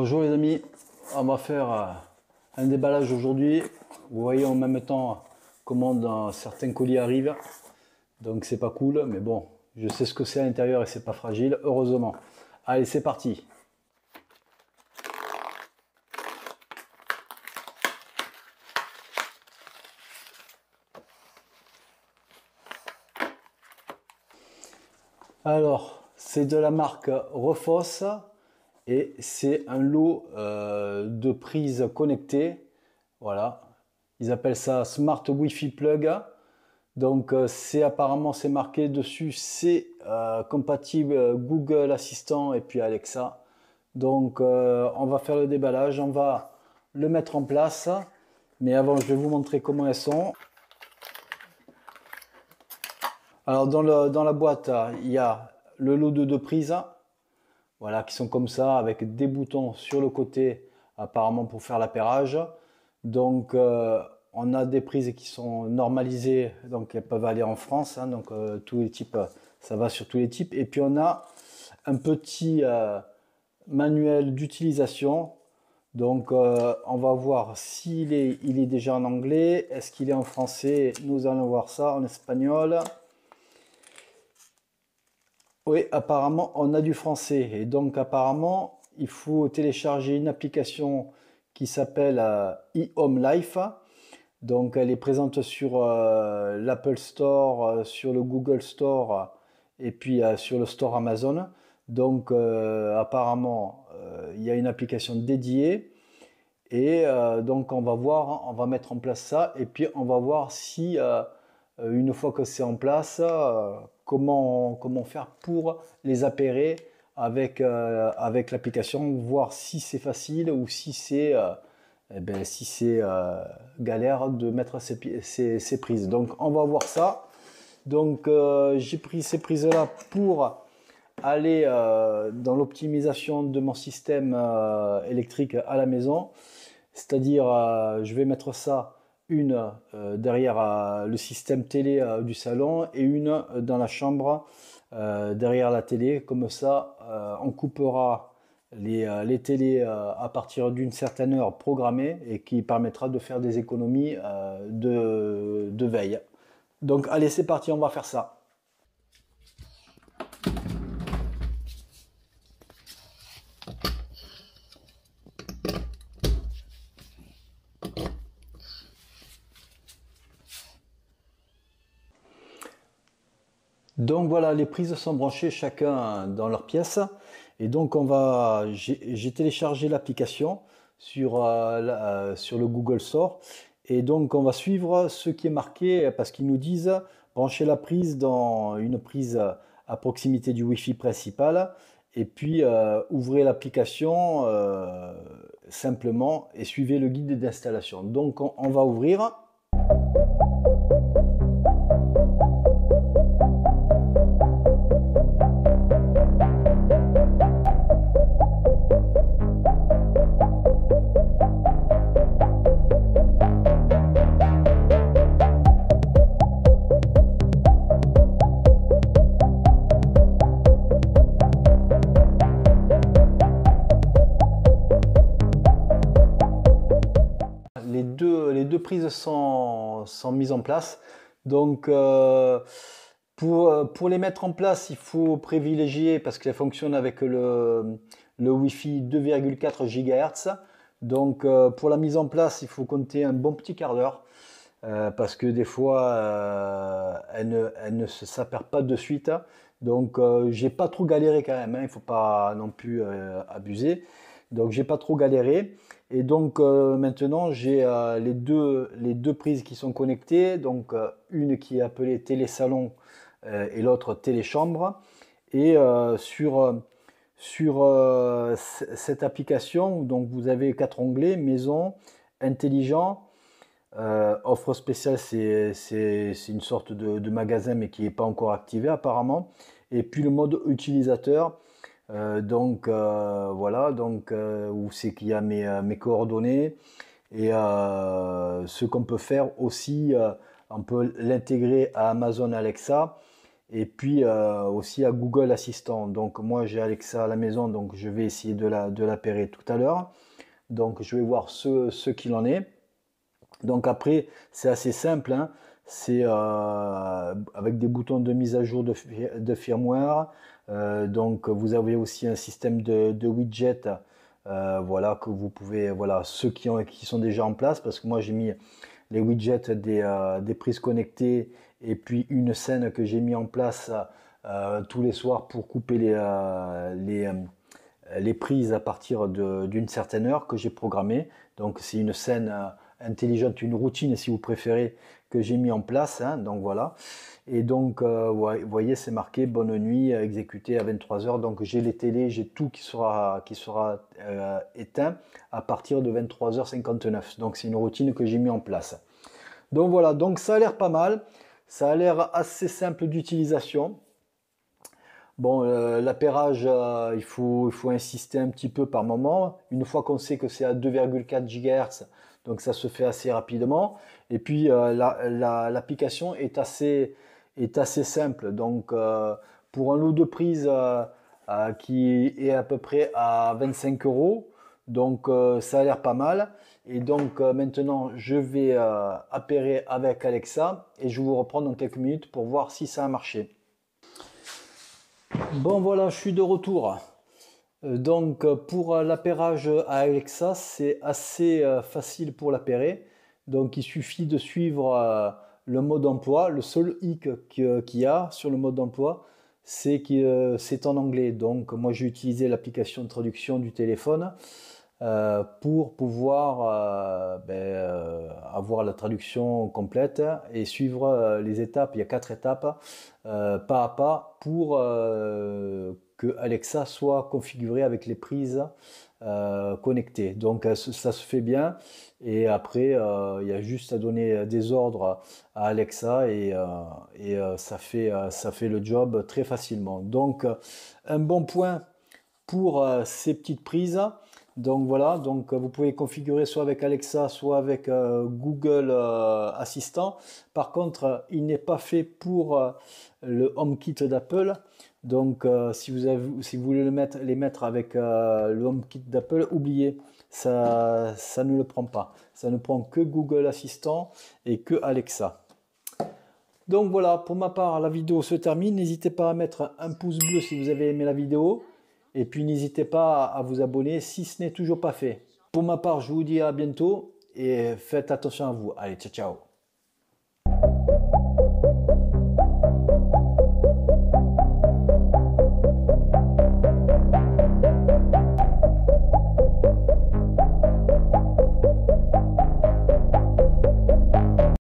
Bonjour les amis, on va faire un déballage aujourd'hui. Vous voyez en même temps comment certains colis arrivent, donc c'est pas cool, mais bon, je sais ce que c'est à l'intérieur et c'est pas fragile, heureusement. Allez, c'est parti. Alors, c'est de la marque Refoss et c'est un lot de prises connectées. Voilà, ils appellent ça Smart Wi-Fi Plug. Donc apparemment c'est marqué dessus, c'est compatible Google Assistant et puis Alexa. Donc on va faire le déballage, on va le mettre en place. Mais avant je vais vous montrer comment elles sont. Alors dans la boîte, il y a le lot de deux prises, voilà, qui sont comme ça avec des boutons sur le côté apparemment pour faire l'appairage. Donc on a des prises qui sont normalisées, donc elles peuvent aller en France, hein, donc tous les types, ça va sur tous les types. Et puis on a un petit manuel d'utilisation. Donc on va voir s'il est, il est déjà en anglais, est-ce qu'il est en français, nous allons voir ça en espagnol. Oui, apparemment on a du français et donc apparemment il faut télécharger une application qui s'appelle eHome Life. Donc elle est présente sur l'Apple Store, sur le Google Store et puis sur le Store Amazon. Donc apparemment il y a une application dédiée et donc on va voir, on va mettre en place ça et puis on va voir si une fois que c'est en place, comment faire pour les appairer avec l'application, voir si c'est facile ou si c'est galère de mettre ces prises. Donc on va voir ça. Donc j'ai pris ces prises-là pour aller dans l'optimisation de mon système électrique à la maison. C'est-à-dire, je vais mettre ça une derrière le système télé du salon et une dans la chambre derrière la télé. Comme ça, on coupera les télés à partir d'une certaine heure programmée et qui permettra de faire des économies de veille. Donc allez, c'est parti, on va faire ça. Donc voilà, les prises sont branchées chacun dans leur pièce. Et donc j'ai téléchargé l'application sur le Google Store. Et donc on va suivre ce qui est marqué parce qu'ils nous disent brancher la prise dans une prise à proximité du Wi-Fi principal. Et puis ouvrez l'application simplement et suivez le guide d'installation. Donc on va ouvrir. Les deux prises sont mises en place. Donc, pour les mettre en place, il faut privilégier, parce qu'elles fonctionnent avec le Wi-Fi 2,4 GHz. Donc, pour la mise en place, il faut compter un bon petit quart d'heure. Parce que des fois, elle ne s'appaire pas de suite. Donc, j'ai pas trop galéré quand même, hein, il ne faut pas non plus abuser. Donc, j'ai pas trop galéré. Et donc, maintenant, j'ai les deux prises qui sont connectées. Donc, une qui est appelée télésalon et l'autre téléchambre. Et sur cette application, donc vous avez 4 onglets, maison, intelligent. Offre spéciale, c'est une sorte de magasin mais qui n'est pas encore activé apparemment. Et puis le mode utilisateur, voilà, donc où c'est qu'il y a mes coordonnées. Et ce qu'on peut faire aussi, on peut l'intégrer à Amazon Alexa. et puis aussi à Google Assistant. Donc moi j'ai Alexa à la maison, donc je vais essayer de l'appairer tout à l'heure. Donc je vais voir ce qu'il en est. Donc après c'est assez simple, hein. C'est avec des boutons de mise à jour de firmware. Donc vous avez aussi un système de widgets, voilà, que vous pouvez, voilà, ceux qui sont déjà en place, parce que moi j'ai mis les widgets des prises connectées et puis une scène que j'ai mis en place tous les soirs pour couper les prises à partir d'une certaine heure que j'ai programmée. Donc c'est une scène intelligente, une routine si vous préférez, que j'ai mis en place, hein, donc voilà. Et donc vous voyez c'est marqué bonne nuit exécuté à 23h. Donc j'ai les télés, j'ai tout qui sera éteint à partir de 23h59. Donc c'est une routine que j'ai mis en place. Donc voilà, donc ça a l'air pas mal, ça a l'air assez simple d'utilisation. Bon, l'appairage, il faut insister un petit peu par moment. Une fois qu'on sait que c'est à 2,4 GHz, donc ça se fait assez rapidement. Et puis l'application est assez simple. Donc pour un lot de prise qui est à peu près à 25 euros, donc ça a l'air pas mal. Et donc maintenant, je vais appairer avec Alexa et je vous reprends dans quelques minutes pour voir si ça a marché. Bon voilà, je suis de retour. Donc pour l'appairage à Alexa, c'est assez facile pour l'appairer. Donc il suffit de suivre le mode d'emploi. Le seul hic qu'il y a sur le mode d'emploi, c'est que c'est en anglais. Donc moi j'ai utilisé l'application de traduction du téléphone pour pouvoir avoir la traduction complète et suivre les étapes. Il y a 4 étapes pas à pas pour que Alexa soit configurée avec les prises connectées. Donc ça se fait bien et après il y a juste à donner des ordres à Alexa et ça fait le job très facilement. Donc un bon point pour ces petites prises. Donc voilà, donc vous pouvez configurer soit avec Alexa, soit avec Google Assistant. Par contre, il n'est pas fait pour le HomeKit d'Apple. Donc si vous voulez les mettre avec le HomeKit d'Apple, oubliez, ça ne le prend pas. Ça ne prend que Google Assistant et que Alexa. Donc voilà, pour ma part, la vidéo se termine. N'hésitez pas à mettre un pouce bleu si vous avez aimé la vidéo. Et puis n'hésitez pas à vous abonner si ce n'est toujours pas fait. Pour ma part, je vous dis à bientôt et faites attention à vous. Allez, ciao, ciao.